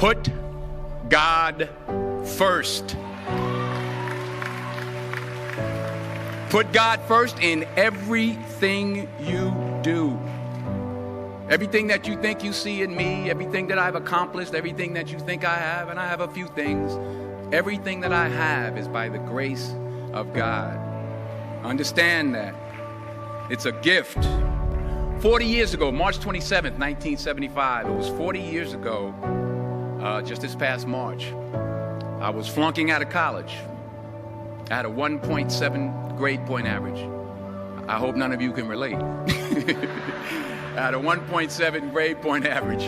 Put God first. Put God first in everything you do. Everything that you think you see in me, everything that I've accomplished, everything that you think I have, and I have a few things, everything that I have is by the grace of God. Understand that. It's a gift. 40 years ago, March 27th, 1975, it was 40 years ago, just this past March, I was flunking out of college. I had a 1.7 grade point average. I hope none of you can relate. I had a 1.7 grade point average.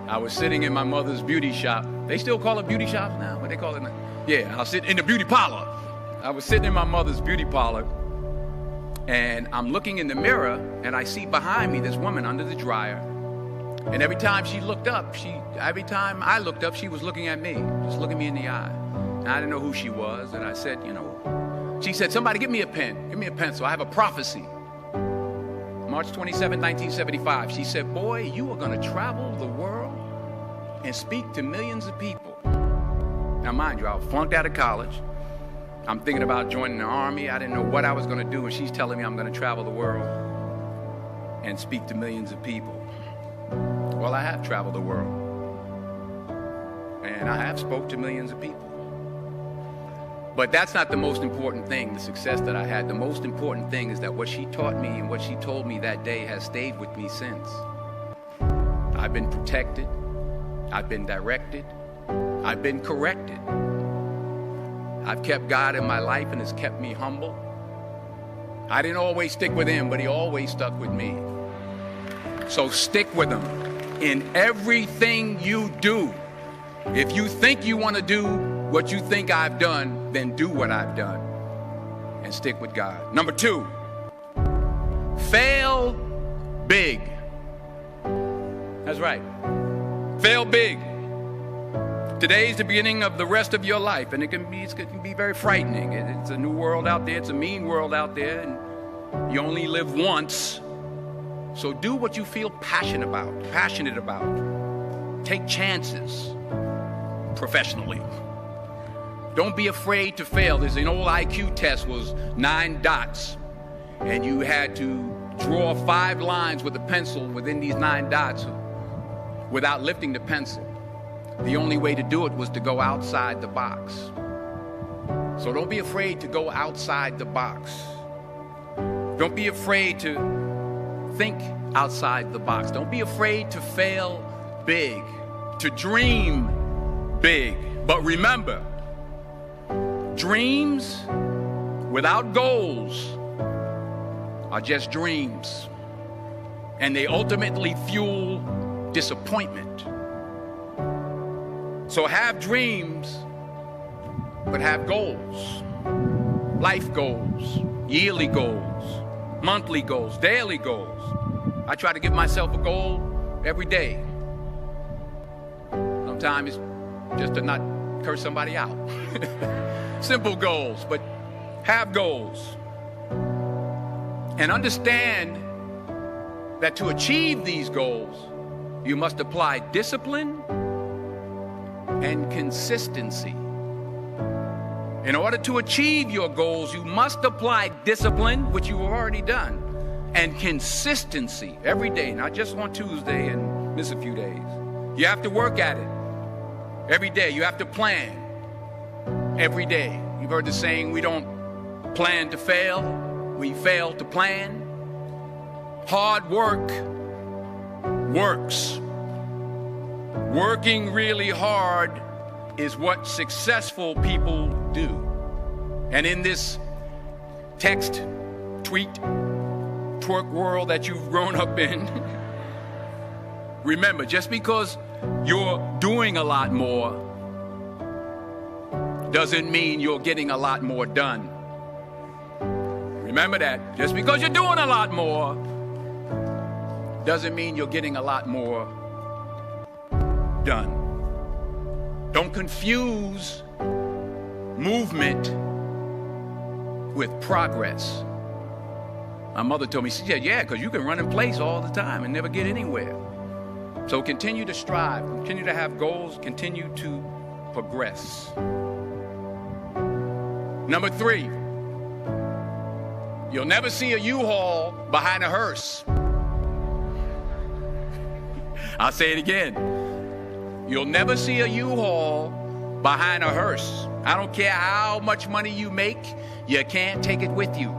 I was sitting in my mother's beauty shop. They still call it beauty shops now? What they call it now? Yeah, I'll sit in the beauty parlor. I was sitting in my mother's beauty parlor, and I'm looking in the mirror, and I see behind me this woman under the dryer. And every time she looked up, every time I looked up, she was looking at me, just looking me in the eye. And I didn't know who she was, and I said, she said, somebody give me a pen, give me a pencil, I have a prophecy. March 27, 1975, she said, boy, you are going to travel the world and speak to millions of people. Now, mind you, I was flunked out of college. I'm thinking about joining the Army. I didn't know what I was going to do, and she's telling me I'm going to travel the world and speak to millions of people. Well, I have traveled the world, and I have spoke to millions of people. But that's not the most important thing, the success that I had. The most important thing is that what she taught me and what she told me that day has stayed with me since. I've been protected. I've been directed. I've been corrected. I've kept God in my life, and it's kept me humble. I didn't always stick with him, but he always stuck with me. So stick with him in everything you do. If you think you want to do what you think I've done, then do what I've done and stick with God. Number 2, fail big. That's right. Fail big. Today's the beginning of the rest of your life, and it can be very frightening. It's a new world out there. It's a mean world out there, and you only live once. So do what you feel passionate about. Take chances professionally. Don't be afraid to fail. There's an old IQ test, was 9 dots, and you had to draw 5 lines with a pencil within these 9 dots without lifting the pencil. The only way to do it was to go outside the box. So don't be afraid to go outside the box. Don't be afraid to think outside the box. Don't be afraid to fail big, to dream big. But remember, dreams without goals are just dreams, and they ultimately fuel disappointment. So have dreams, but have goals. Life goals, yearly goals, monthly goals, daily goals. I try to give myself a goal every day. Sometimes it's just to not curse somebody out. Simple goals, but have goals. And understand that to achieve these goals, you must apply discipline and consistency. In order to achieve your goals, you must apply discipline, which you've already done, and consistency every day, not just on Tuesday and miss a few days. You have to work at it every day. You have to plan every day. You've heard the saying, we don't plan to fail, we fail to plan. Hard work works. Working really hard is what successful people do. And in this text, tweet, twerk world that you've grown up in, remember, just because you're doing a lot more doesn't mean you're getting a lot more done. Remember that. Just because you're doing a lot more doesn't mean you're getting a lot more done. Don't confuse movement with progress. My mother told me, she said, yeah, because you can run in place all the time and never get anywhere. So continue to strive, continue to have goals, continue to progress. Number 3, you'll never see a U-Haul behind a hearse. I'll say it again. You'll never see a U-Haul behind a hearse. I don't care how much money you make, you can't take it with you.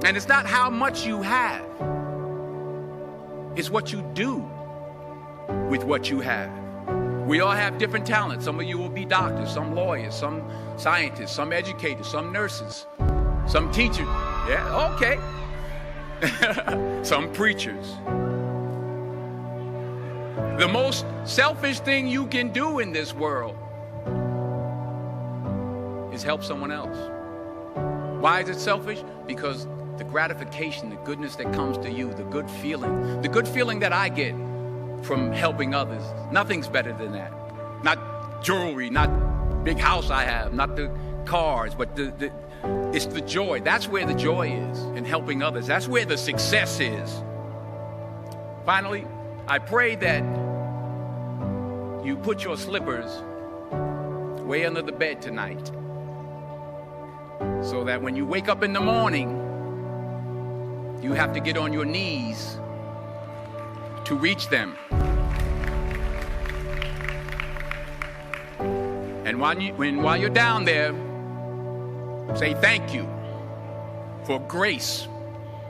And it's not how much you have. It's what you do with what you have. We all have different talents. Some of you will be doctors, some lawyers, some scientists, some educators, some nurses, some teachers. Yeah, okay. Some preachers. The most selfish thing you can do in this world is help someone else. Why is it selfish? Because the gratification, the goodness that comes to you, the good feeling that I get from helping others, nothing's better than that. Not jewelry, not big house I have, not the cars, but it's the joy. That's where the joy is, in helping others. That's where the success is. Finally, I pray that you put your slippers way under the bed tonight, so that when you wake up in the morning, you have to get on your knees to reach them. And while you're down there, say thank you for grace.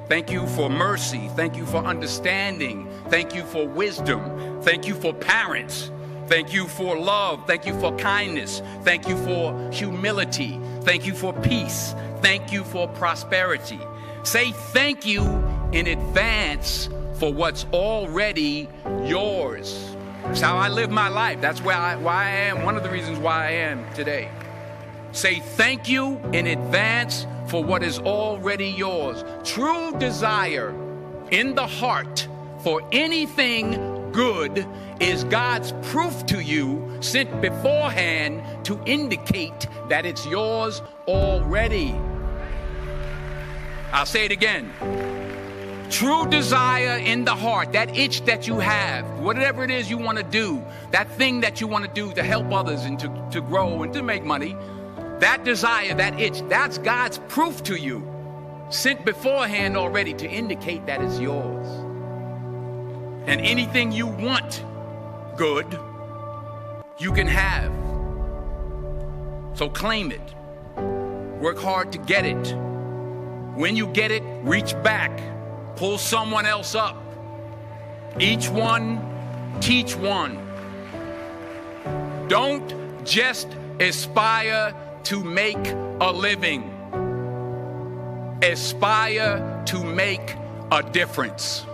Thank you for mercy. Thank you for understanding. Thank you for wisdom. Thank you for parents. Thank you for love. Thank you for kindness. Thank you for humility. Thank you for peace. Thank you for prosperity. Say thank you in advance for what's already yours. That's how I live my life. That's why I am. One of the reasons why I am today. Say thank you in advance for what is already yours. True desire in the heart for anything good is God's proof to you, sent beforehand to indicate that it's yours already. I'll say it again. True desire in the heart, that itch that you have, whatever it is you want to do, that thing that you want to do to help others and to grow and to make money, that desire, that itch, that's God's proof to you, sent beforehand already to indicate that it's yours. And anything you want good, you can have. So claim it. Work hard to get it. When you get it, reach back. Pull someone else up. Each one, teach one. Don't just aspire to make a living. Aspire to make a difference.